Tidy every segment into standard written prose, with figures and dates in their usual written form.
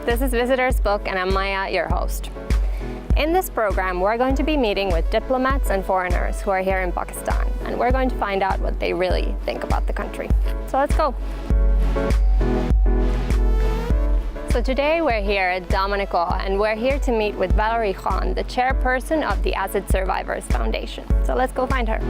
This is Visitor's Book, and I'm Maya, your host. In this program, we're going to be meeting with diplomats and foreigners who are here in Pakistan, and we're going to find out what they really think about the country. So let's go. So today we're here at Dominico, and we're here to meet with Valerie, the chairperson of the Acid Survivors Foundation. So let's go find her.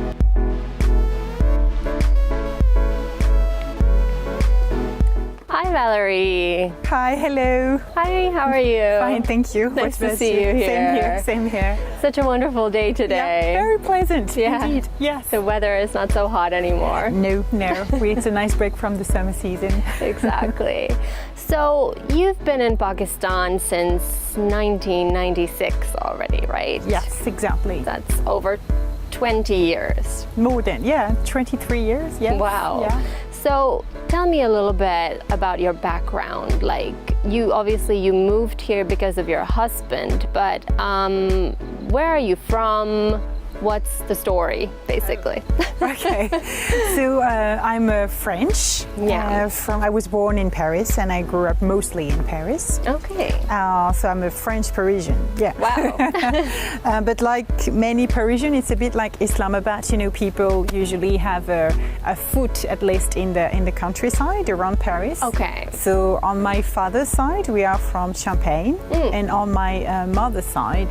Hi, Valerie. Hi, hello. Hi, how are you? Fine, thank you. Nice to see you here. Same here. Such a wonderful day today. Yeah, very pleasant, indeed. Yes. The weather is not so hot anymore. No. It's a nice break from the summer season. Exactly. So you've been in Pakistan since 1996 already, right? Yes, exactly. That's over 20 years. More than, 23 years, yes. Wow. Yeah. So tell me a little bit about your background. Like, you moved here because of your husband, but where are you from? What's the story, basically? Okay, so I'm French. Yeah. I was born in Paris, and I grew up mostly in Paris. Okay. So I'm a French Parisian. Yeah. Wow. But like many Parisian, it's a bit like Islamabad. You know, people usually have a foot, at least in the countryside around Paris. Okay. So on my father's side, we are from Champagne, and on my mother's side,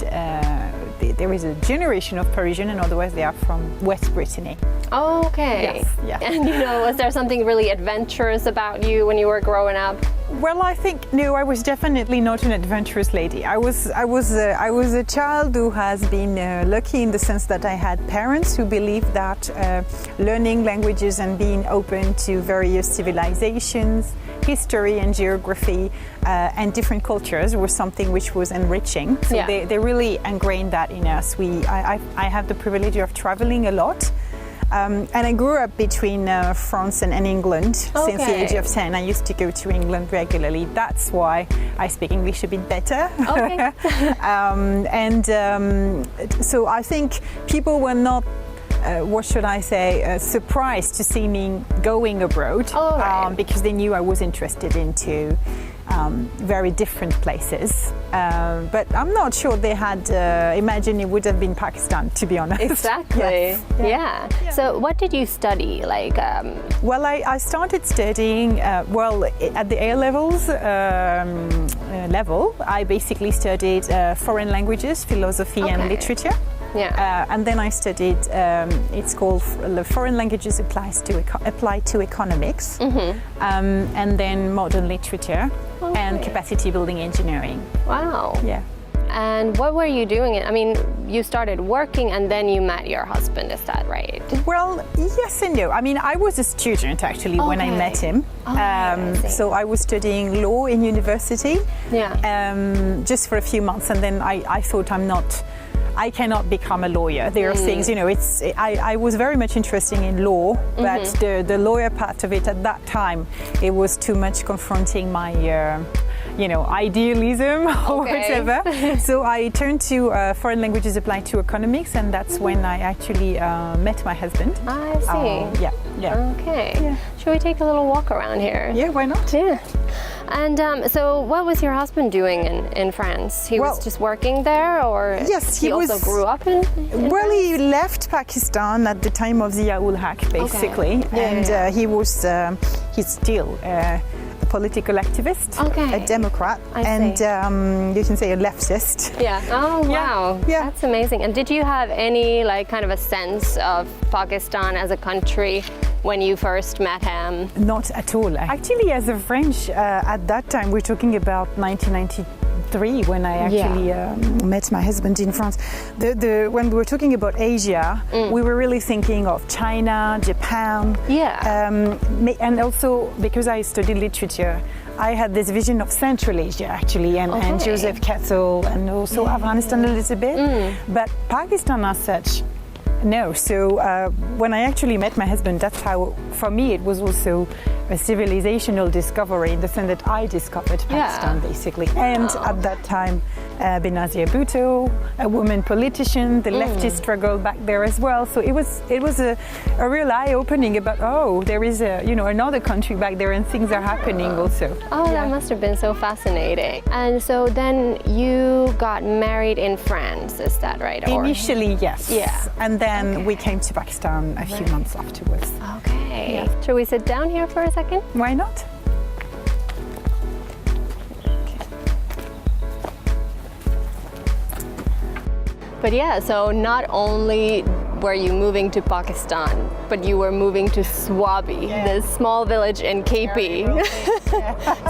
there is a generation of Parisian, and otherwise they are from West Brittany. Oh, okay. Yes. And was there something really adventurous about you when you were growing up? Well, I think I was definitely not an adventurous lady. I was a child who has been lucky in the sense that I had parents who believed that learning languages and being open to various civilizations, history and geography, and different cultures was something which was enriching. So they really ingrained that in us. I have the privilege of traveling a lot. And I grew up between France and England since the age of 10. I used to go to England regularly. That's why I speak English a bit better. Okay. So I think people were not, surprised to see me going abroad, because they knew I was interested into very different places. But I'm not sure they had imagined it would have been Pakistan, to be honest. Exactly. Yes. Yeah. So what did you study? Well, I started studying, at the A levels level, I basically studied foreign languages, philosophy and literature. Yeah. And then I studied, it's called Foreign Languages Applied to Economics, and then Modern Literature and Capacity Building Engineering. Wow. Yeah. And what were you doing? I mean, you started working and then you met your husband, is that right? Well, yes and no. I mean, I was a student actually when I met him. So I was studying law in university, just for a few months, and then I thought I cannot become a lawyer. There are things, I was very much interested in law, but the lawyer part of it at that time, it was too much confronting my, idealism or whatever. So I turned to Foreign Languages Applied to Economics, and that's when I actually met my husband. I see. Yeah. Okay. Yeah. Should we take a little walk around here? Yeah, why not? Yeah. And so what was your husband doing in France? He was just working there, or he also grew up in France? He left Pakistan at the time of the ul Haq, basically. And he's still a political activist, a Democrat, and you can say a leftist. Yeah. Oh, wow. Yeah. That's amazing. And did you have any kind of a sense of Pakistan as a country when you first met him? Not at all. Actually, as a French, at that time, we're talking about 1993 when I actually met my husband in France. When we were talking about Asia, we were really thinking of China, Japan. Yeah. And also, because I studied literature, I had this vision of Central Asia actually, and Joseph Kettle, and also Afghanistan a little bit. But Pakistan as such, No, so when I actually met my husband, that's how, for me, it was also a civilizational discovery in the sense that I discovered Pakistan, basically. And at that time, Benazir Bhutto, a woman politician, the leftist struggle back there as well. So it was a real eye-opening about, there is another country back there and things are happening also. Oh, that must have been so fascinating. And so then you got married in France, is that right? Initially, yes. Yeah. And then we came to Pakistan a few months afterwards. Okay. Yeah. Shall we sit down here for a second? Why not? But yeah, so not only were you moving to Pakistan, but you were moving to Swabi, this small village in KP.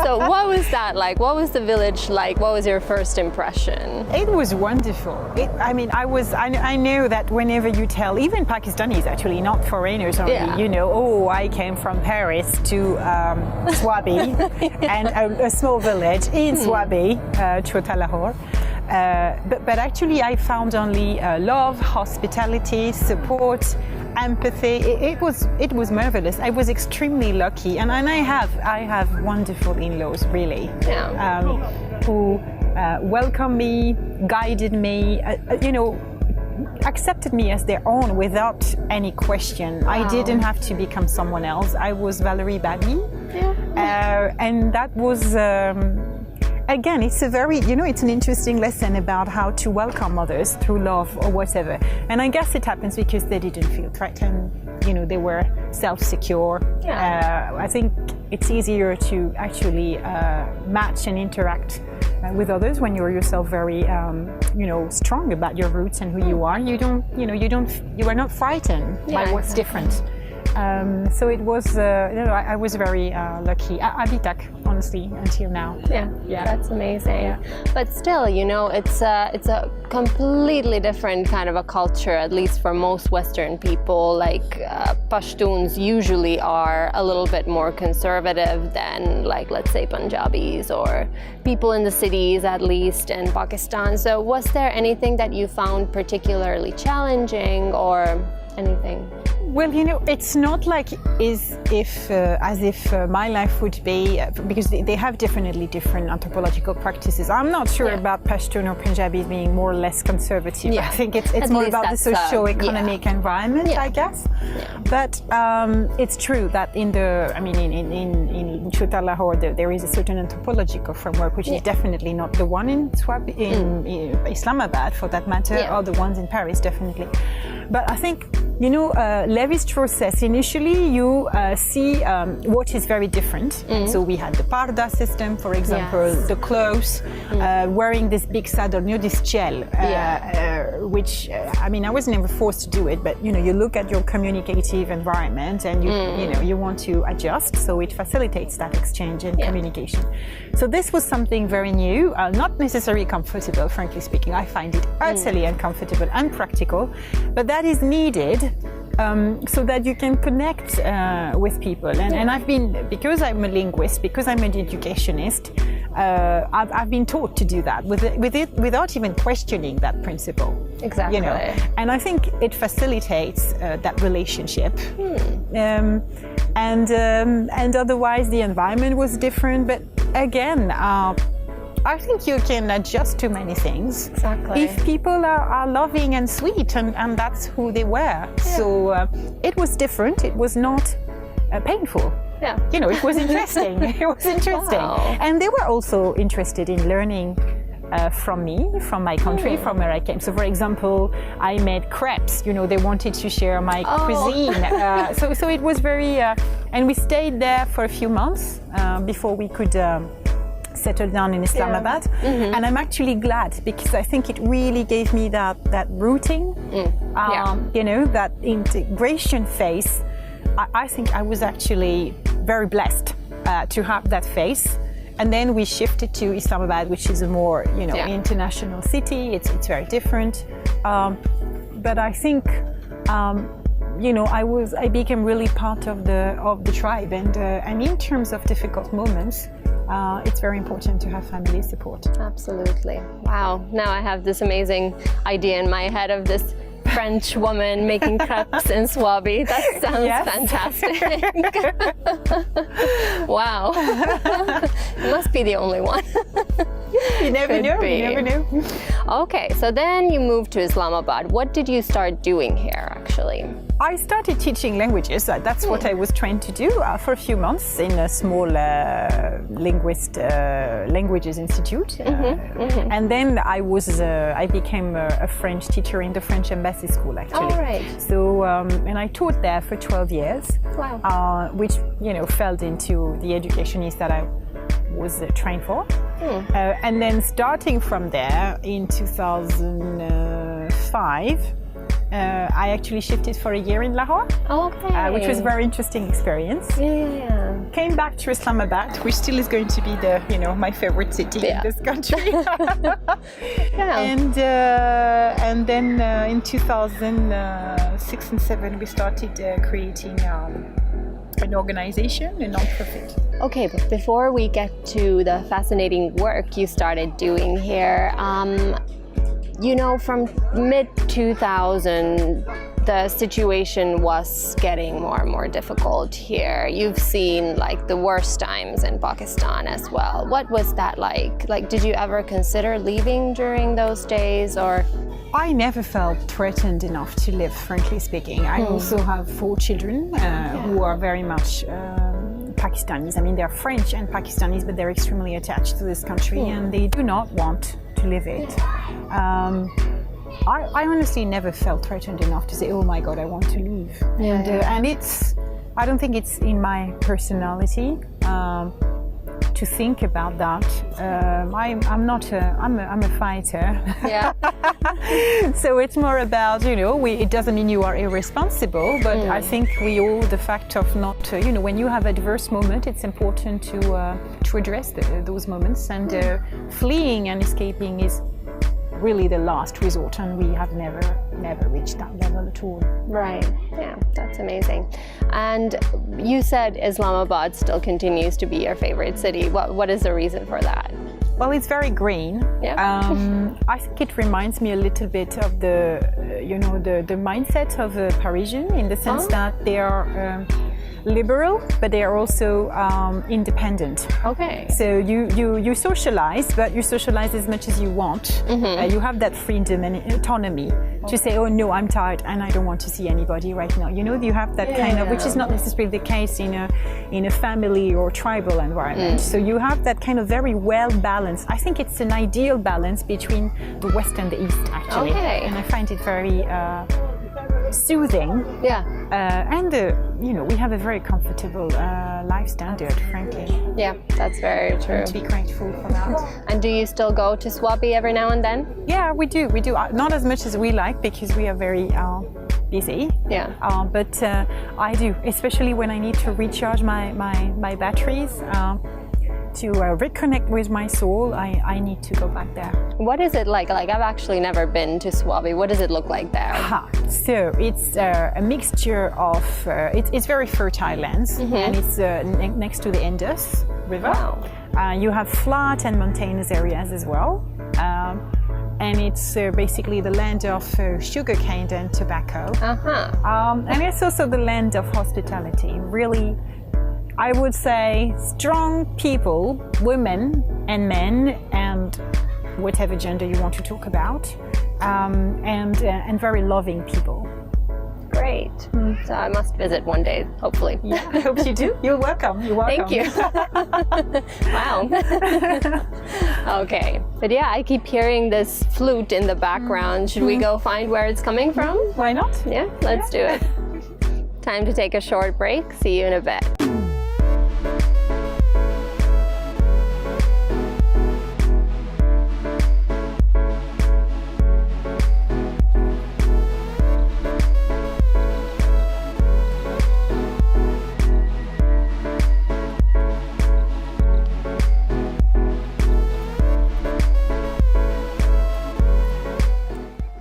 So what was that like? What was the village like? What was your first impression? It was wonderful. I know that whenever you tell, even Pakistanis actually, not foreigners only, I came from Paris to Swabi and a small village in Swabi, Chota Lahore. But actually I found only love, hospitality, support, empathy. It was marvelous. I was extremely lucky, and I have wonderful in-laws, really, who welcomed me, guided me, accepted me as their own without any question. Wow. I didn't have to become someone else. I was Valerie Babi, and that was. Again, it's it's an interesting lesson about how to welcome others through love or whatever. And I guess it happens because they didn't feel threatened, they were self-secure. I think it's easier to actually match and interact with others when you're yourself very, strong about your roots and who you are. You are not frightened by what's different. So it was, I was very lucky. Abitak, honestly, until now. Yeah, that's amazing. Yeah. But still, it's a completely different kind of a culture, at least for most Western people. Like Pashtuns usually are a little bit more conservative than, like, let's say Punjabis or people in the cities, at least in Pakistan. So was there anything that you found particularly challenging or anything? Well, it's not like as if my life would be, because they have definitely different anthropological practices. I'm not sure about Pashtun or Punjabis being more or less conservative. I think it's more about the socio-economic environment, I guess. Yeah. But it's true that in Chota Lahore there is a certain anthropological framework, which is definitely not the one in Islamabad, for that matter, or the ones in Paris, definitely. But I think, Lévi-Strauss says initially you see what is very different. So we had the parda system, for example, the clothes, wearing this big saddle, this chel, which, I was never forced to do it, but, you look at your communicative environment and you want to adjust, so it facilitates that exchange and communication. So this was something very new, not necessarily comfortable, frankly speaking. I find it utterly uncomfortable, unpractical, but that is needed so that you can connect with people. And I've been, because I'm a linguist, because I'm an educationist, I've been taught to do that without even questioning that principle. Exactly. And I think it facilitates that relationship. And otherwise the environment was different, but again, I think you can adjust to many things. Exactly. If people are loving and sweet, and that's who they were. So it was different. It was not painful. Yeah. It was interesting. It was interesting. Wow. And they were also interested in learning from me, from my country, from where I came. So, for example, I made crepes. They wanted to share my cuisine. So it was very... and we stayed there for a few months before we could... settle down in Islamabad, and I'm actually glad, because I think it really gave me that rooting, that integration phase. I think I was actually very blessed to have that phase. And then we shifted to Islamabad, which is a more international city. It's very different, but I think I became really part of the tribe, and in terms of difficult moments, it's very important to have family support. Absolutely. Wow. Now I have this amazing idea in my head of this French woman making crepes in Swabi. That sounds Yes. fantastic. Wow. Must be the only one. You never Could know. be. You never know. Okay, so then you moved to Islamabad. What did you start doing here, actually? I started teaching languages. That's what I was trying to do for a few months in a small languages institute. And then I became a French teacher in the French embassy school, actually. All right. So, and I taught there for 12 years, Wow. which, fell into the educationist that I was trained for. And then starting from there in 2005, I actually shifted for a year in Lahore, Okay. which was a very interesting experience. Yeah. Came back to Islamabad, which still is going to be my favorite city in this country. Yeah. And then in 2006 and 2007, we started creating an organization, a non-profit. Okay, but before we get to the fascinating work you started doing here, from mid-2000, the situation was getting more and more difficult here. You've seen like the worst times in Pakistan as well. What was that like? Like, did you ever consider leaving during those days, or? I never felt threatened enough to live, frankly speaking. I also have 4 children who are very much Pakistanis. I mean, they're French and Pakistanis, but they're extremely attached to this country and they do not want to live it. I honestly never felt threatened enough to say, oh my God, I want to leave. And I don't think it's in my personality to think about that. I'm a fighter. Yeah. So it's more about, it doesn't mean you are irresponsible, but I think the fact of not, when you have adverse moment, it's important to address those moments, and fleeing and escaping is really the last resort, and we have never reached that level at all. Right. Yeah, that's amazing. And you said Islamabad still continues to be your favorite city. What is the reason for that? Well, it's very green. Yeah. I think it reminds me a little bit of the mindset of a Parisian, in the sense that they are liberal, but they are also independent. Okay. So you socialize, but you socialize as much as you want. You have that freedom and autonomy to say, oh no, I'm tired and I don't want to see anybody right now. You have that kind of, which is not necessarily the case in a family or tribal environment. So you have that kind of very well balanced. I think it's an ideal balance between the West and the East, actually. Okay. And I find it very soothing. Yeah. And we have a very comfortable life standard, frankly. Yeah, that's very true. To be grateful for that. And do you still go to Swabi every now and then? Yeah, we do. Not as much as we like, because we are very busy. Yeah. But I do, especially when I need to recharge my batteries. To reconnect with my soul, I need to go back there. What is it like? Like, I've actually never been to Swabi. What does it look like there? So it's a mixture of, it's very fertile lands, and it's next to the Indus River. Wow. You have flat and mountainous areas as well. And it's basically the land of sugarcane and tobacco. And it's also the land of hospitality. Really, I would say strong people, women and men, and whatever gender you want to talk about, and very loving people. Great. So I must visit one day, hopefully. Yeah, I hope you do. You're welcome. You're welcome. Thank you. Wow. Okay. But yeah, I keep hearing this flute in the background. Should we go find where it's coming from? Why not? Yeah, let's do it. Time to take a short break. See you in a bit.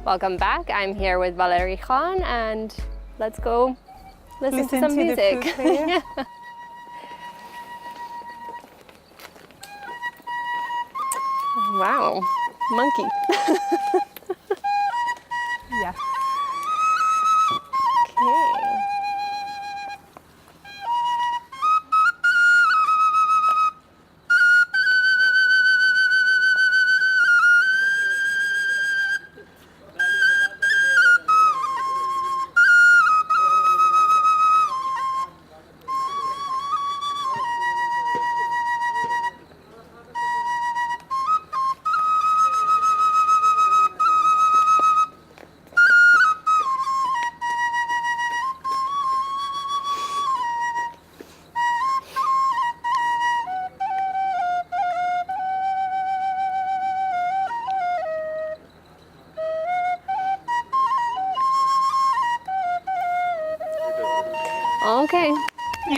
Welcome back. I'm here with Valerie Khan, and let's go listen to some music. The flute, yeah. Wow, monkey. Yeah.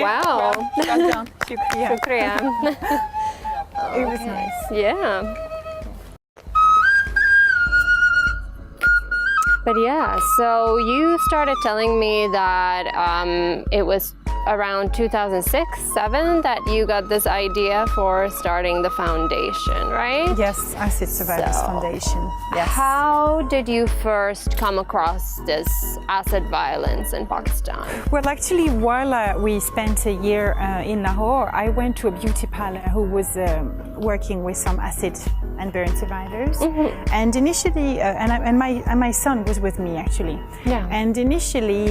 wow. Well done. Shukriya. Shukriya. It was nice. Yeah. But yeah, so you started telling me that it was around 2006-07 that you got this idea for starting the foundation, right? Yes, Acid Survivors Foundation. Yes. How did you first come across this acid violence in Pakistan? Well, actually, while we spent a year in Lahore, I went to a beauty parlor who was working with some acid and burn survivors. And initially, and my son was with me actually. Yeah. And initially,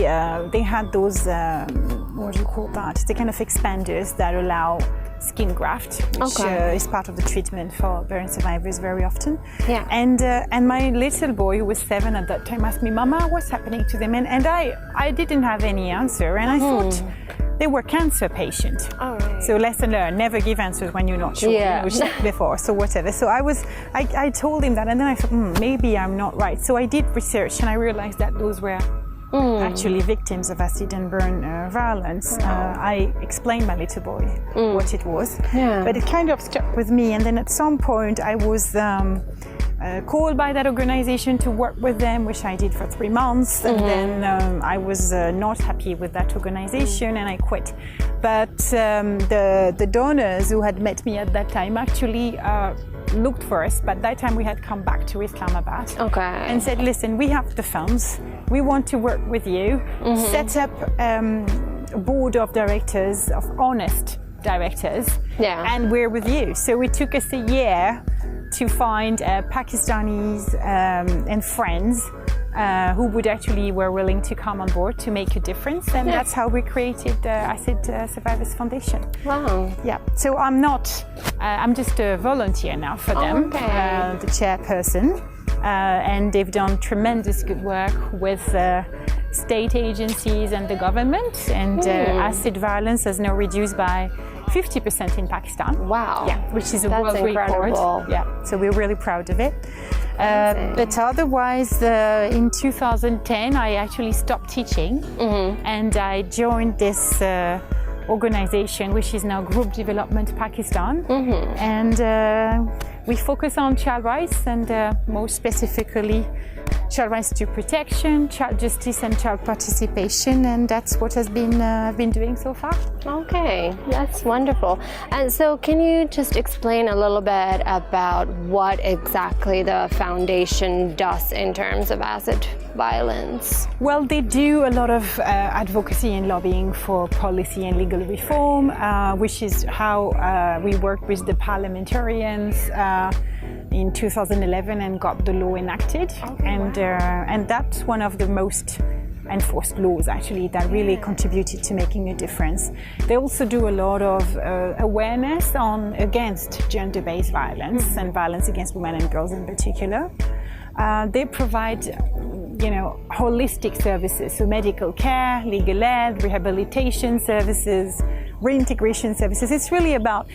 they had those, what do you call that? The kind of expanders that allow skin graft, which is part of the treatment for burn survivors very often. Yeah. And my little boy, who was 7 at that time, asked me, "Mama, what's happening to them?" And I didn't have any answer, and I thought they were cancer patients. All right. So lesson learned: never give answers when you're not sure. Yeah. You know, check before. So whatever. So I told him that, and then I thought, maybe I'm not right. So I did research, and I realized that those were actually victims of acid and burn violence. I explained my little boy what it was, but it kind of stuck with me. And then at some point I was called by that organization to work with them, which I did for 3 months. And then I was not happy with that organization and I quit. But the donors who had met me at that time actually looked for us, but that time we had come back to Islamabad and said, "Listen, we have the funds, we want to work with you, set up a board of directors, of honest directors, and we're with you." So it took us a year to find Pakistanis and friends who would actually were willing to come on board to make a difference, and that's how we created the Acid Survivors Foundation. Wow. Yeah. So I'm just a volunteer now for them, the chairperson, and they've done tremendous good work with state agencies and the government, and acid violence has now reduced by 50% in Pakistan. Wow. Yeah, which is a That's world incredible. record. Yeah, so we're really proud of it. But otherwise, in 2010, I actually stopped teaching and I joined this organization, which is now Group Development Pakistan. And we focus on child rights and more specifically child rights to protection, child justice and child participation, and that's what has been been doing so far. Okay, that's wonderful. And so can you just explain a little bit about what exactly the foundation does in terms of acid violence? Well, they do a lot of advocacy and lobbying for policy and legal reform, which is how we worked with the parliamentarians in 2011 and got the law enacted. And that's one of the most enforced laws actually that really contributed to making a difference. They also do a lot of awareness against gender-based violence and violence against women and girls in particular. They provide holistic services, so medical care, legal aid, rehabilitation services, reintegration services. It's really about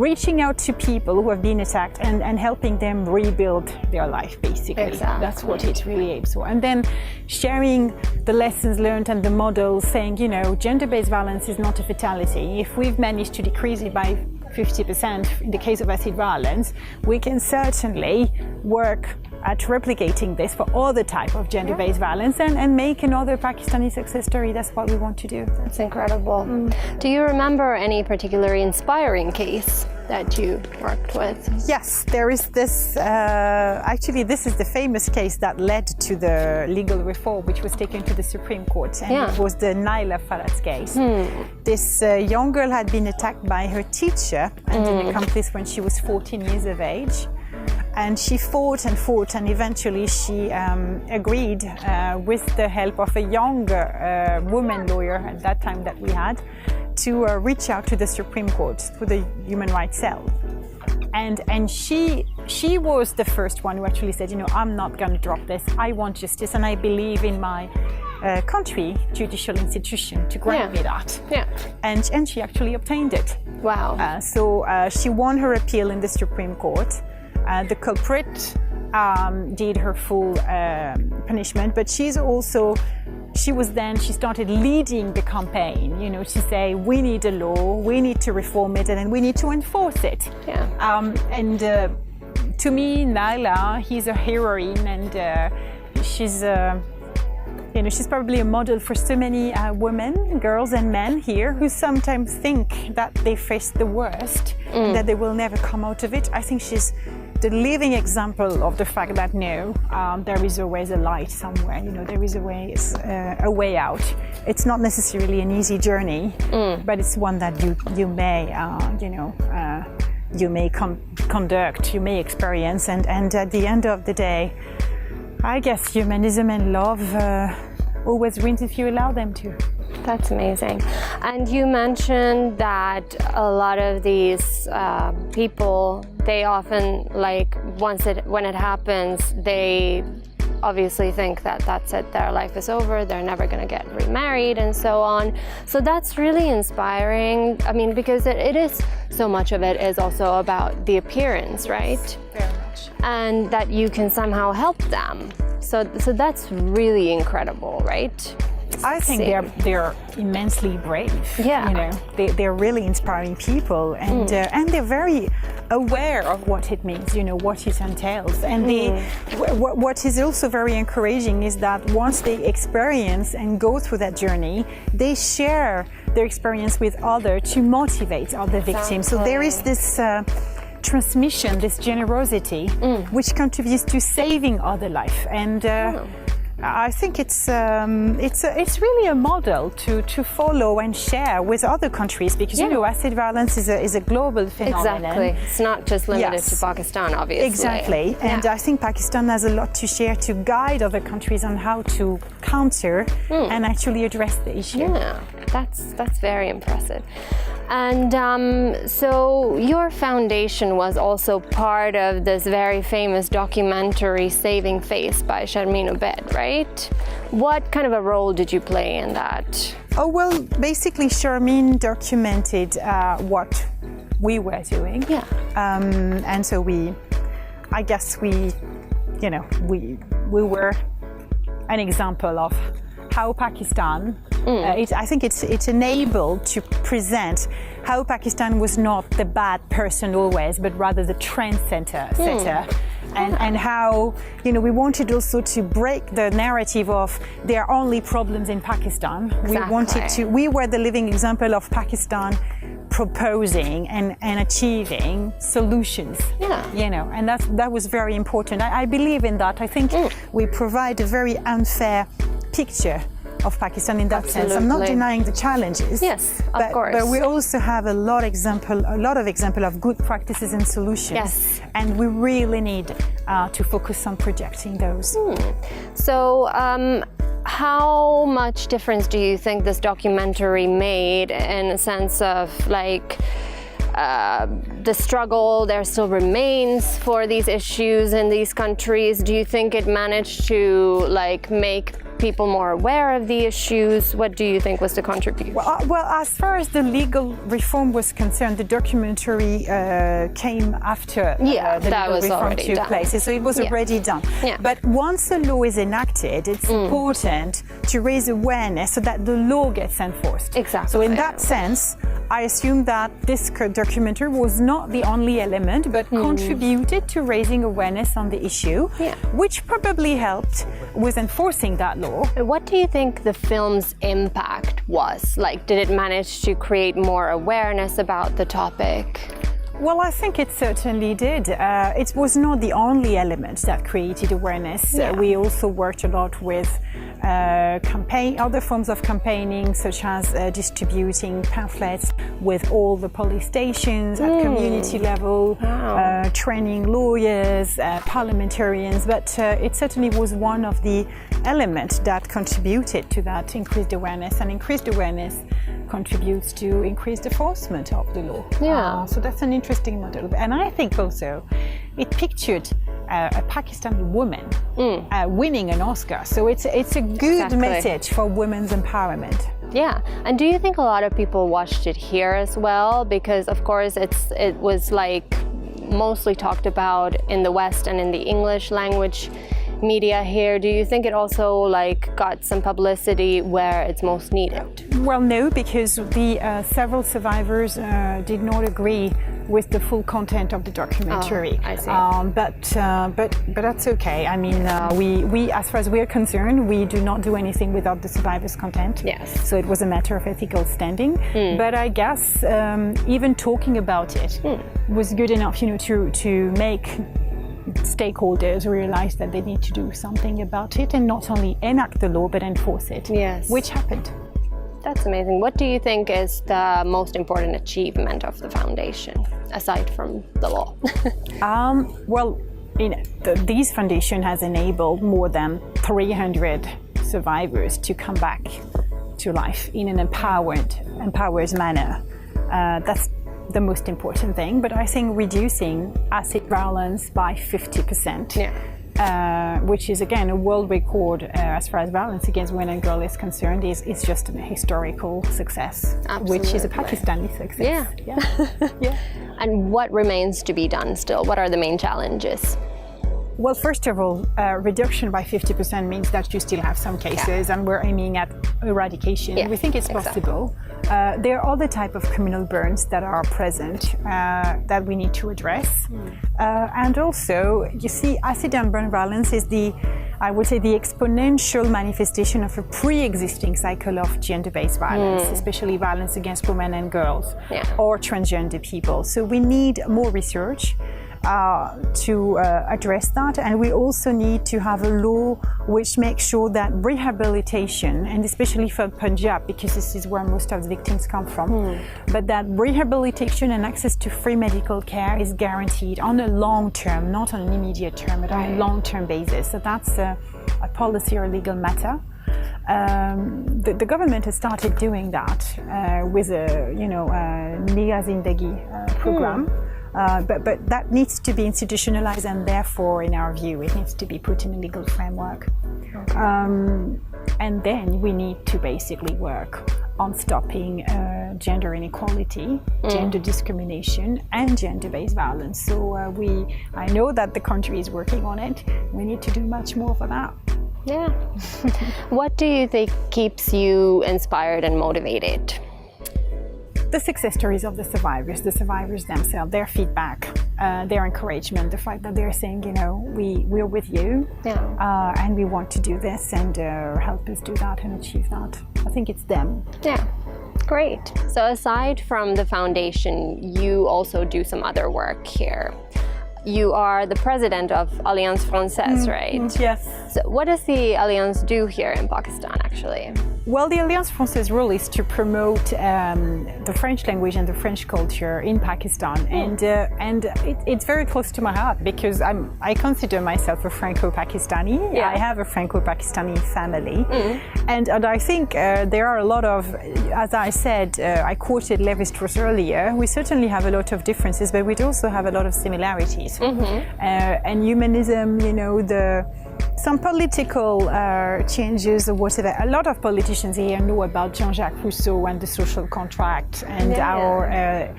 reaching out to people who have been attacked and helping them rebuild their life, basically. Exactly. That's what it really aims for. And then sharing the lessons learned and the models, saying, gender-based violence is not a fatality. If we've managed to decrease it by 50% in the case of acid violence, we can certainly work at replicating this for other type of gender-based violence and make another Pakistani success story. That's what we want to do. That's incredible. Do you remember any particularly inspiring case that you worked with? Yes, there is this, actually this is the famous case that led to the legal reform which was taken to the Supreme Court, and it was the Naila Farad's case. This young girl had been attacked by her teacher and an accomplice when she was 14 years of age. And she fought and fought, and eventually she agreed with the help of a younger woman lawyer at that time that we had to reach out to the Supreme Court through the Human Rights Cell. And she was the first one who actually said, I'm not going to drop this. I want justice, and I believe in my country judicial institution to grant me that. Yeah. And she actually obtained it. Wow. So she won her appeal in the Supreme Court. The culprit did her full punishment, but she's also she started leading the campaign, to say we need a law, we need to reform it, and then we need to enforce it. Yeah. To me, Naila, he's a heroine, and she's probably a model for so many women, girls and men here who sometimes think that they face the worst, that they will never come out of it. I think she's the living example of the fact that there is always a light somewhere. There is a way out. It's not necessarily an easy journey, but it's one that you may conduct, you may experience, and at the end of the day, I guess humanism and love always wins if you allow them to. That's amazing. And you mentioned that a lot of these people, they often, when it happens, they obviously think that that's it, their life is over, they're never going to get remarried and so on. So that's really inspiring. I mean, because it is, so much of it is also about the appearance, right? Very much. And that you can somehow help them. So that's really incredible, right? I think they're immensely brave. Yeah. They're really inspiring people, and they're very aware of what it means, what it entails. And what is also very encouraging is that once they experience and go through that journey, they share their experience with others to motivate other victims. So there is this transmission, this generosity, which contributes to saving other life. And I think it's really a model to follow and share with other countries, because acid violence is a global phenomenon. Exactly. It's not just limited to Pakistan, obviously. Exactly. And I think Pakistan has a lot to share to guide other countries on how to counter and actually address the issue. Yeah, that's very impressive. And so your foundation was also part of this very famous documentary Saving Face by Sharmeen Obaid, right? What kind of a role did you play in that? Oh, well, basically Sharmeen documented what we were doing. Yeah. And so we were an example of how Pakistan, I think it's enabled to present how Pakistan was not the bad person always, but rather the trend setter. And how, we wanted also to break the narrative of there are only problems in Pakistan. Exactly. We were the living example of Pakistan proposing and achieving solutions. Yeah. And that was very important. I believe in that. I think we provide a very unfair picture of Pakistan in that sense. I'm not denying the challenges. Yes, of course. But we also have a lot of example of good practices and solutions. Yes. And we really need to focus on projecting those. So, how much difference do you think this documentary made in a sense of the struggle there still remains for these issues in these countries? Do you think it managed to make people more aware of the issues? What do you think was the contribution? Well, as far as the legal reform was concerned, the documentary came after the legal reform took place. So it was already done. Yeah. But once a law is enacted, it's important to raise awareness so that the law gets enforced. Exactly. So in that sense, I assume that this documentary was not the only element, but contributed to raising awareness on the issue, which probably helped with enforcing that law. What do you think the film's impact was? Did it manage to create more awareness about the topic? Well, I think it certainly did. It was not the only element that created awareness. We also worked a lot with other forms of campaigning, such as distributing pamphlets with all the police stations at community level, training lawyers, parliamentarians. But it certainly was one of the elements that contributed to that increased awareness, and increased awareness contributes to increased enforcement of the law. Yeah. So that's an interesting model. And I think also it pictured a Pakistani woman winning an Oscar. So it's a good message for women's empowerment. Yeah. And do you think a lot of people watched it here as well? Because of course it was mostly talked about in the West and in the English language media here. Do you think it also like got some publicity where it's most needed? Well, no, because the several survivors did not agree with the full content of the documentary. I see. But that's okay. I mean, we as far as we're concerned, we do not do anything without the survivors' content. Yes. So it was a matter of ethical standing. But I guess even talking about it was good enough, you know, to make stakeholders realize that they need to do something about it and not only enact the law but enforce it. Yes. Which happened. That's amazing. What do you think is the most important achievement of the foundation, aside from the law? Well, you know, this foundation has enabled more than 300 survivors to come back to life in an empowered manner. That's the most important thing. But I think reducing acid violence by 50%. Yeah. Which is again a world record as far as violence against women and girls is concerned, is just a historical success. Absolutely. Which is a Pakistani success. Yeah. And what remains to be done still? What are the main challenges? Well, first of all, reduction by 50% means that you still have some cases, and we're aiming at eradication. We think it's possible. There are other type of communal burns that are present that we need to address. And also, you see, acid and burn violence is I would say the exponential manifestation of a pre-existing cycle of gender-based violence, especially violence against women and girls or transgender people. So we need more research to address that, and we also need to have a law which makes sure that rehabilitation, and especially for Punjab, because this is where most of the victims come from, but that rehabilitation and access to free medical care is guaranteed on a long term, not on an immediate term, but on a long term basis. So that's a policy or legal matter. The government has started doing that with a Niya Zindagi program. But that needs to be institutionalized, and therefore, in our view, it needs to be put in a legal framework. And then we need to basically work on stopping gender inequality, gender discrimination, and gender-based violence. So I know that the country is working on it. We need to do much more for that. Yeah. What do you think keeps you inspired and motivated? The success stories of the survivors themselves, their feedback, their encouragement, the fact that they're saying, we're with you, and we want to do this, and help us do that and achieve that. I think it's them. Yeah. Great. So aside from the foundation, you also do some other work here. You are the president of Alliance Française, right? Yes. So what does the Alliance do here in Pakistan, actually? Well, the Alliance Française role is to promote the French language and the French culture in Pakistan, and it's very close to my heart because I consider myself a Franco-Pakistani. Yeah. I have a Franco-Pakistani family, and I think there are a lot of, as I said, I quoted Lévi-Strauss earlier. We certainly have a lot of differences, but we also have a lot of similarities. And humanism, some political changes or whatever. A lot of politicians here know about Jean-Jacques Rousseau and the social contract, and our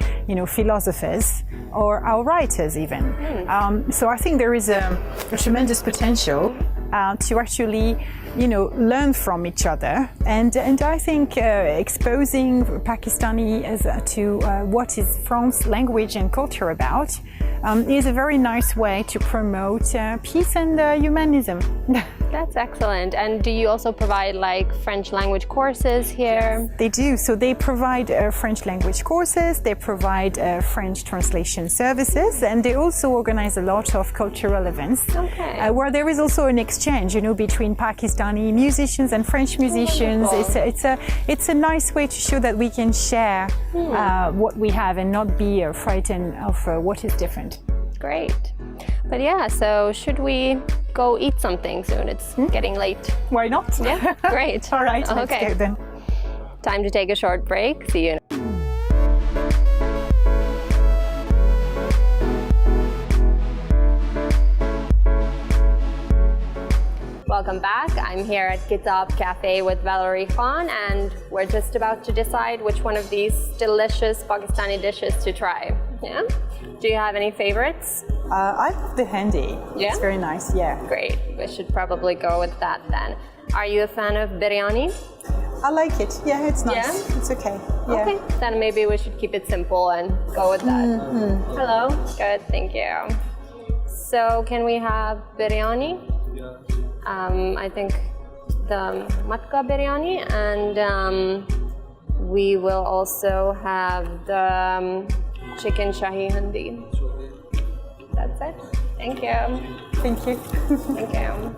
philosophers or our writers even. So I think there is a tremendous potential to actually learn from each other, and I think exposing Pakistani to what is France language and culture about is a very nice way to promote peace and humanism. That's excellent. And do you also provide French language courses here? Yes, they do. So they provide French language courses, they provide French translation services, and they also organize a lot of cultural events where there is also an exchange, between Pakistani musicians and French musicians. It's a nice way to show that we can share what we have and not be frightened of what is different. Great. But so should we go eat something soon? It's getting late. Why not? Yeah, great. All right, let's go then. Time to take a short break. See you. Welcome back. I'm here at Kitab Cafe with Valerie Khan, and we're just about to decide which one of these delicious Pakistani dishes to try. Yeah? Do you have any favorites? I love the hindi. Yeah? It's very nice, yeah. Great. We should probably go with that then. Are you a fan of biryani? I like it. Yeah, it's nice. Yeah? It's okay. Yeah. Okay, then maybe we should keep it simple and go with that. Hello. Good, thank you. So can we have biryani? I think the matka biryani, and we will also have the chicken shahi handi. That's it. Thank you. Thank you. Thank you.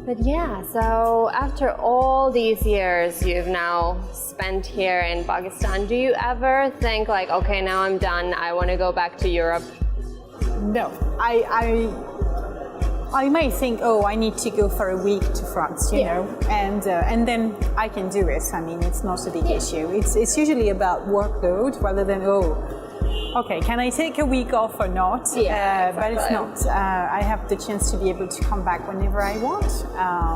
But yeah, so after all these years you've now spent here in Pakistan, do you ever think like, okay, now I'm done, I want to go back to Europe? No, I may think, oh, I need to go for a week to France, you know, and then I can do it. I mean, it's not a big issue. It's usually about workload rather than, okay, can I take a week off or not? Yeah, But it's not. I have the chance to be able to come back whenever I want.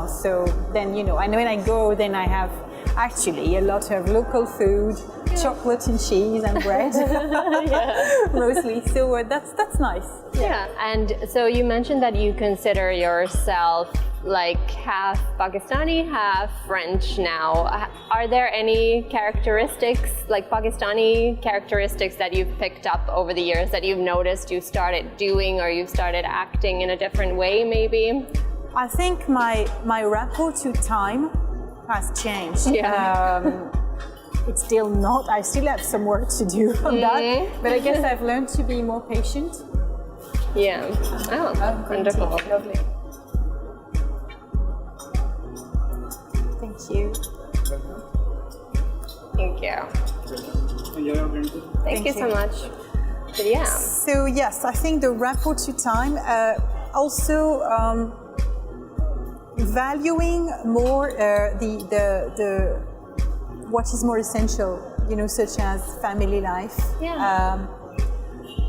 So then, you know, and when I go, then I have actually a lot of local food, chocolate and cheese and bread, mostly. So that's nice. Yeah, and so you mentioned that you consider yourself like half Pakistani, half French now. Are there any characteristics, like Pakistani characteristics that you've picked up over the years that you've noticed you started doing or you've started acting in a different way maybe? I think my rapport to time has changed. Yeah. It's still not, I still have some work to do on that, but I guess I've learned to be more patient. Yeah. Oh, wonderful. Lovely. Thank you. Thank you. Thank you so much. But yeah. So yes, I think the rapport to time, also valuing more the what is more essential, you know, such as family life. Yeah.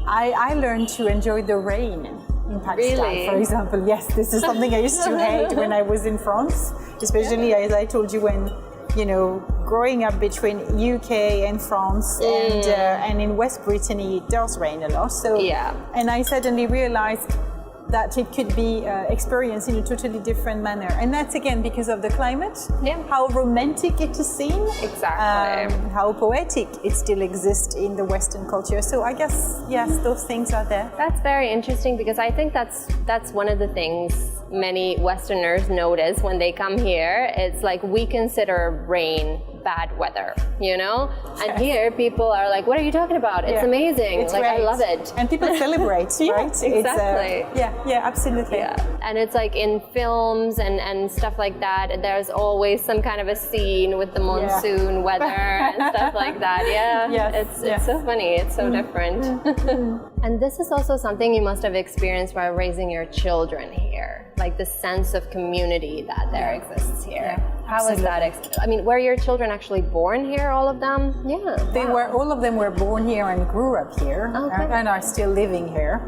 I learned to enjoy the rain in Pakistan, Really? for example. Yes, this is something I used to hate when I was in France, especially as I told you when, you know, growing up between UK and France and in West Brittany, it does rain a lot. So, and I suddenly realized that it could be experienced in a totally different manner. And that's again because of the climate, how romantic it is seen, how poetic it still exists in the Western culture. So I guess, yes, those things are there. That's very interesting because I think that's one of the things many Westerners notice when they come here. It's like we consider rain bad weather, you know? And here people are like, what are you talking about? It's amazing. It's like great. I love it. And people celebrate, right? Exactly. Yeah, absolutely. Yeah. And it's like in films and stuff like that, there's always some kind of a scene with the monsoon weather and stuff like that. Yeah. It's so funny. It's so different. And this is also something you must have experienced while raising your children here, like the sense of community that there exists here. How is that? I mean, were your children actually born here, all of them? Yeah. They were, all of them were born here and grew up here and are still living here,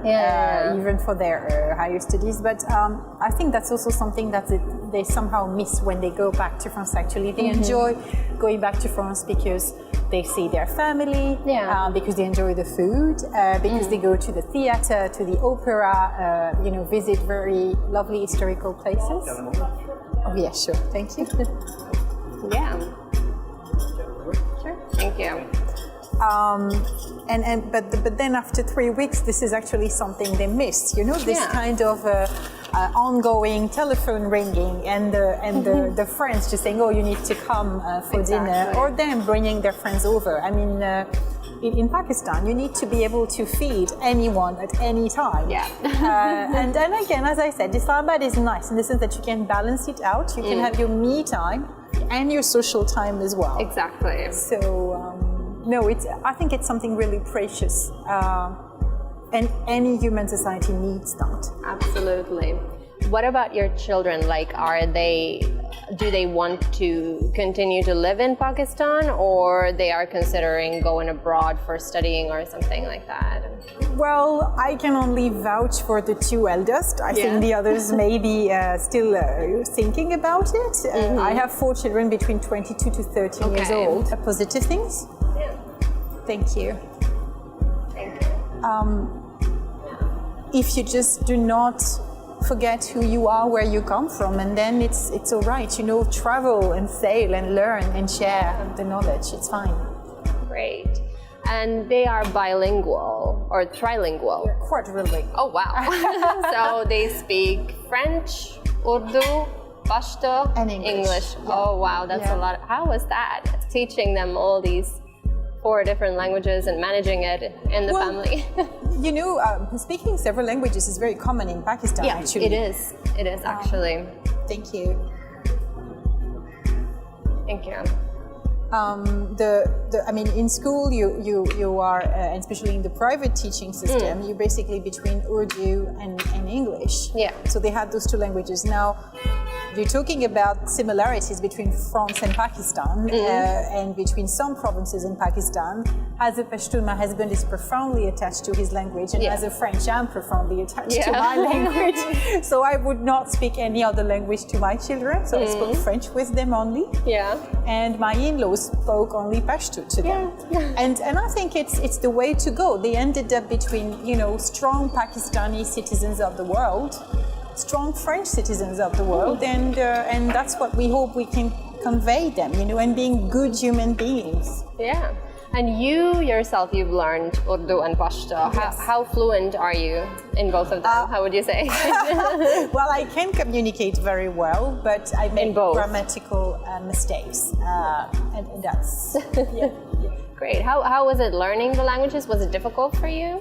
even for their higher studies. But I think that's also something that they somehow miss when they go back to France, actually. They enjoy going back to France because they see their family, because they enjoy the food, because they go to the theater, to the opera, you know, visit very lovely historical places. Oh yeah, sure. Thank you. Yeah. Sure. Thank you. But then after 3 weeks, this is actually something they miss. You know, this kind of ongoing telephone ringing and the friends just saying, "Oh, you need to come for dinner," or them bringing their friends over. I mean. In Pakistan, you need to be able to feed anyone at any time. Yeah. And then again, as I said, Islamabad is nice in the sense that you can balance it out. You can have your me time and your social time as well. Exactly. So, no, I think it's something really precious. And any human society needs that. Absolutely. What about your children? Like, do they want to continue to live in Pakistan, or they are considering going abroad for studying or something like that? Well, I can only vouch for the two eldest. I think the others may be still thinking about it. I have 4 children between 22 to 13 years old. Positive things? Yeah. Thank you. if you just do not forget who you are, where you come from, and then it's all right. Travel and sail and learn and share the knowledge. It's fine. Great. And they are bilingual or trilingual? Quadrilingual. Oh, wow. So they speak French, Urdu, Pashto, and English. Yeah. Oh, wow, that's a lot. How was that? Teaching them all these 4 different languages and managing it in the family. Speaking several languages is very common in Pakistan, actually. It is. It is, actually. Thank you. Thank you. In school, you are, and especially in the private teaching system, you're basically between Urdu and English. Yeah. So they have those 2 languages. Now, you're talking about similarities between France and Pakistan, and between some provinces in Pakistan. As a Pashtun, my husband is profoundly attached to his language, and as a French, I'm profoundly attached to my language. So I would not speak any other language to my children, so I spoke French with them only. Yeah. And my in-laws spoke only Pashto to them. And I think it's the way to go. They ended up between, strong Pakistani citizens of the world, strong French citizens of the world, and that's what we hope we can convey them, and being good human beings. Yeah. And you yourself, you've learned Urdu and Pashto. Yes. How fluent are you in both of them? How would you say? Well, I can communicate very well, but I make grammatical mistakes, and that's Great. How was it learning the languages? Was it difficult for you?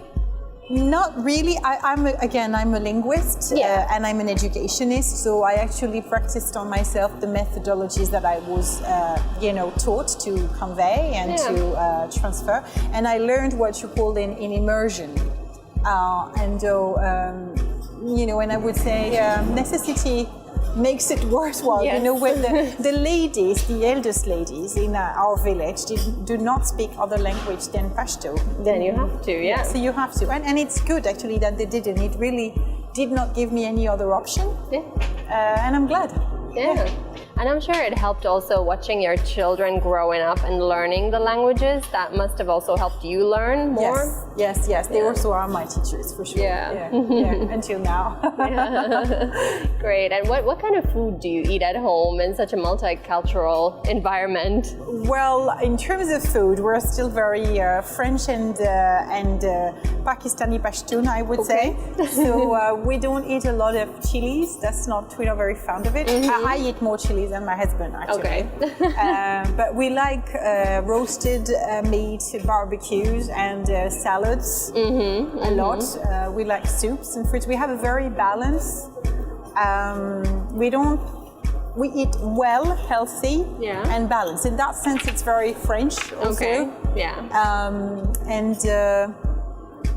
Not really. I'm a linguist, and I'm an educationist, so I actually practiced on myself the methodologies that I was, taught to convey and to transfer. And I learned what you call in immersion. And I would say necessity makes it worthwhile. Yes. When the ladies, the eldest ladies in our village do not speak other language than Pashto. Then you have to, So you have to. And it's good actually that they didn't. It really did not give me any other option. And I'm glad. Yeah. And I'm sure it helped also watching your children growing up and learning the languages. That must have also helped you learn more. Yes. They also are my teachers for sure. Yeah. Until now. Great. And what kind of food do you eat at home in such a multicultural environment? Well, in terms of food, we're still very French and Pakistani Pashtun, I would say. So we don't eat a lot of chilies. We're not very fond of it. I eat more chilies than my husband, actually. Okay. But we like roasted meat, barbecues, and salads a lot. We like soups and fruits. We have a very balanced. We eat well, healthy, and balanced. In that sense, it's very French also. Okay. Yeah.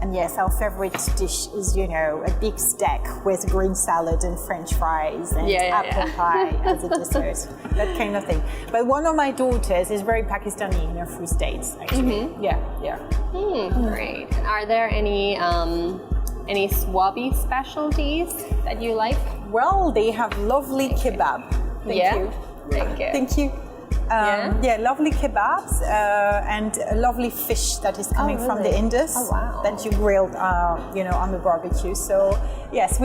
And yes, our favorite dish is, a big steak with green salad and French fries and apple pie as a dessert, that kind of thing. But one of my daughters is very Pakistani in her food states, actually. Great. Are there any Swabi specialties that you like? Well, they have lovely kebab. Thank you. Lovely kebabs and a lovely fish that is coming from the Indus that you grilled, on the barbecue. So yes,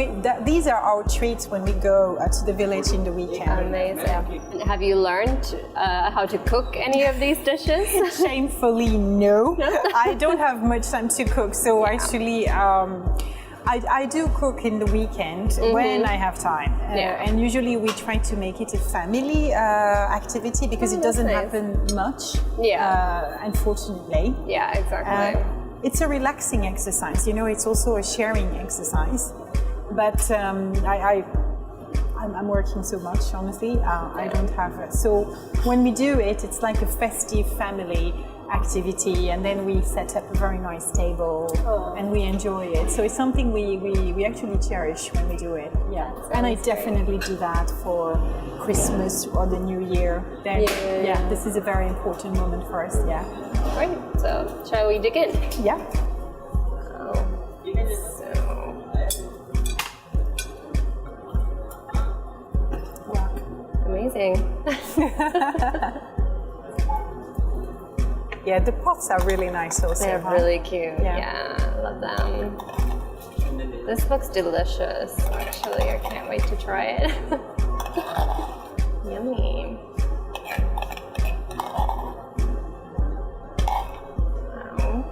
these are our treats when we go to the village in the weekend. Amazing. And have you learned how to cook any of these dishes? Shamefully, no. I don't have much time to cook, so actually. I do cook in the weekend when I have time, and usually we try to make it a family activity because it doesn't happen much, unfortunately. Yeah, exactly. It's a relaxing exercise, it's also a sharing exercise, but I'm working so much, honestly, I don't have it. So when we do it, it's like a festive family activity, and then we set up a very nice table and we enjoy it. So it's something we actually cherish when we do it. And I definitely do that for Christmas or the New Year. Then, this is a very important moment for us. Great. So shall we dig in? Amazing. Yeah, the pots are really nice also. They're really cute. Yeah, I love them. This looks delicious, actually. I can't wait to try it. Yummy. Wow.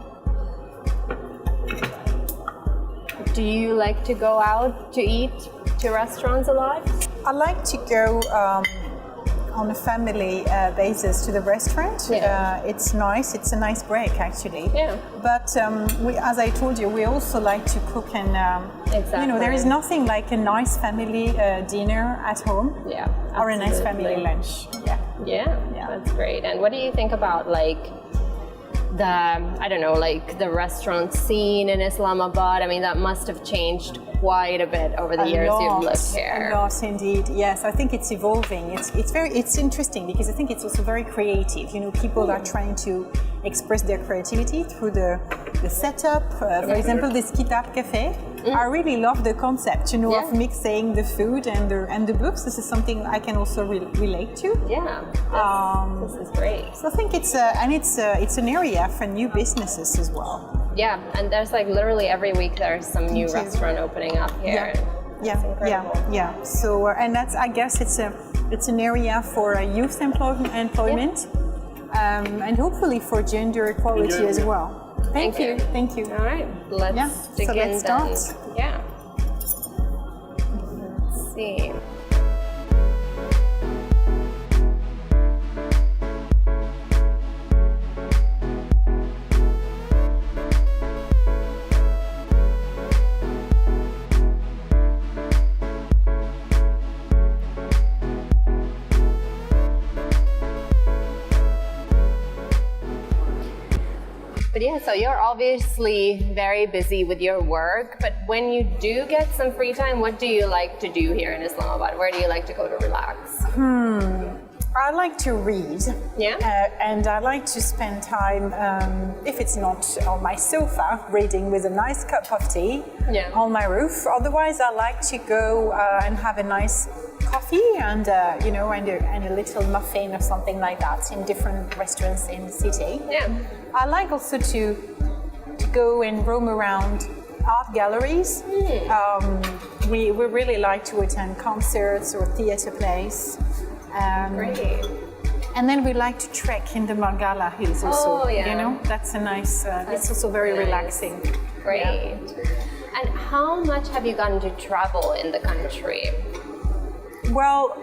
Do you like to go out to eat to restaurants a lot? I like to go on a family basis to the restaurant. Yeah. It's nice. It's a nice break, actually. Yeah. But as I told you, we also like to cook, and Exactly. you know, there is nothing like a nice family dinner at home. Yeah. Or a nice family absolutely. lunch. Yeah. Yeah, that's great. And what do you think about like the restaurant scene in Islamabad? I mean, that must have changed quite a bit over the years you've lived here. A lot, indeed. Yes, I think it's evolving. It's interesting because I think it's also very creative. You know, people are trying to express their creativity through the setup. For example, this Kitab Cafe. I really love the concept, you know, of mixing the food and the books. This is something I can also relate to. Yeah, this is great. So I think it's an area for new businesses as well. Yeah, and there's like literally every week there's some new restaurant opening up here. Yeah. So and that's, I guess it's an area for youth employment, and hopefully for gender equality as well. Thank you. All right, let's dig in. Let's start. Then. Yeah. Let's see. But yeah, so you're obviously very busy with your work, but when you do get some free time, what do you like to do here in Islamabad? Where do you like to go to relax? I like to read. Yeah? And I like to spend time, if it's not on my sofa, reading with a nice cup of tea on my roof. Otherwise, I like to go and have a nice coffee and a little muffin or something like that in different restaurants in the city. Yeah. I like also to go and roam around art galleries. We really like to attend concerts or theatre plays. Great. And then we like to trek in the Margala Hills also. Oh, yeah. You know, that's a nice, it's also very relaxing. Great. Yeah. And how much have you gotten to travel in the country? Well,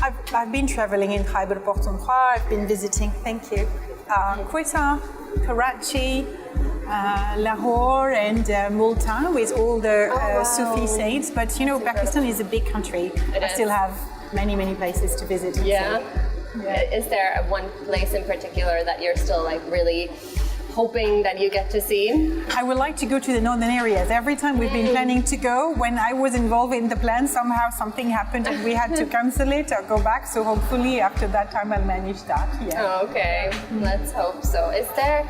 I've been traveling in Khyber Pakhtunkhwa. I've been visiting, Quetta, Karachi, Lahore and Multan with all the Sufi saints. But you know, Pakistan is a big country. I still have many places to visit. Yeah. Is there one place in particular that you're still like really hoping that you get to see? I would like to go to the northern areas. Every time we've been planning to go, when I was involved in the plan, somehow something happened and we had to cancel it or go back. So hopefully after that time I'll manage that. Yeah. Oh, okay, let's hope so. Is there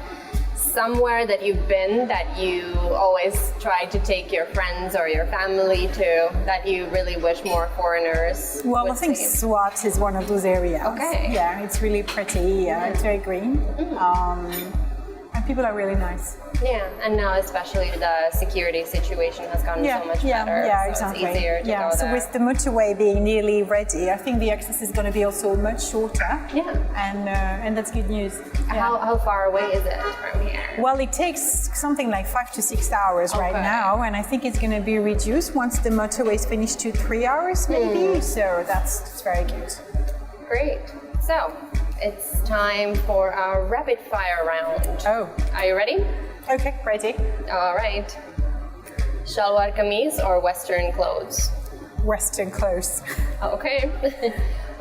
somewhere that you've been that you always try to take your friends or your family to that you really wish more foreigners Well, would I think see? Swat is one of those areas. Okay. Yeah, it's really pretty. It's very green. And people are really nice. Yeah, and now especially the security situation has gotten so much better. Yeah, so exactly. It's easier to go so there. with the motorway being nearly ready, I think the access is going to be also much shorter. Yeah. And that's good news. Yeah. How far away is it from here? Well, it takes something like 5 to 6 hours right now, and I think it's going to be reduced once the motorway is finished to 3 hours maybe. So that's very good. Great. So it's time for our rapid fire round. Oh. Are you ready? Okay, ready. All right. Shalwar kameez or Western clothes? Western clothes. Okay.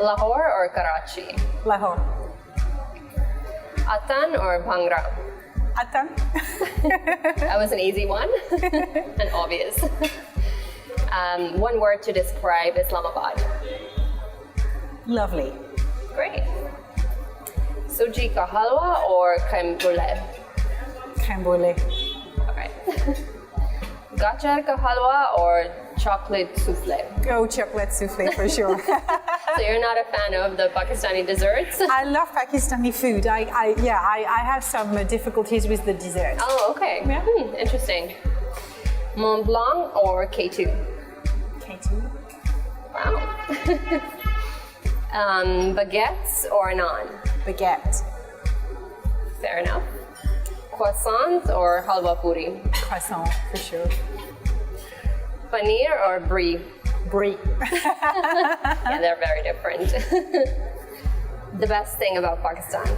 Lahore or Karachi? Lahore. Atan or Bhangra? Atan. That was an easy one and obvious. One word to describe Islamabad. Lovely. Great. Suji ka halwa or crème brûlée? Crème brûlée. All right. Gachar ka halwa or chocolate souffle. Oh, chocolate souffle for sure. So you're not a fan of the Pakistani desserts? I love Pakistani food. I have some difficulties with the dessert. Oh, okay. Yeah. Interesting. Mont Blanc or K2? K2. Wow. Baguettes or naan? Baguette. Fair enough. Croissants or halwa puri? Croissant for sure. Paneer or brie? Brie. Yeah, they're very different. The best thing about Pakistan?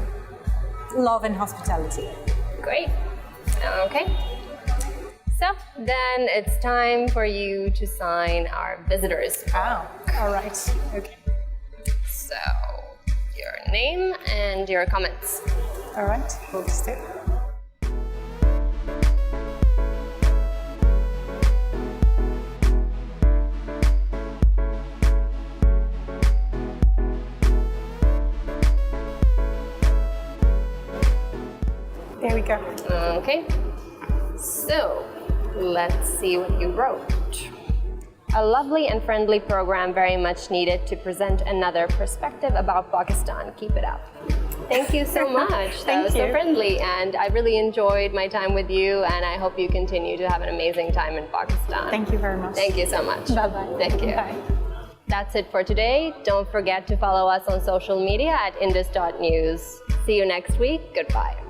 Love and hospitality. Great. Okay. So then it's time for you to sign our visitors. Oh, all right. Okay. So your name and your comments. All right. We'll just do it. There we go. Okay. So let's see what you wrote. A lovely and friendly program, very much needed to present another perspective about Pakistan. Keep it up. Thank you so much. That was so friendly, and I really enjoyed my time with you, and I hope you continue to have an amazing time in Pakistan. Thank you very much. Thank you so much. Bye-bye. Thank you. Bye. That's it for today. Don't forget to follow us on social media at indus.news. See you next week. Goodbye.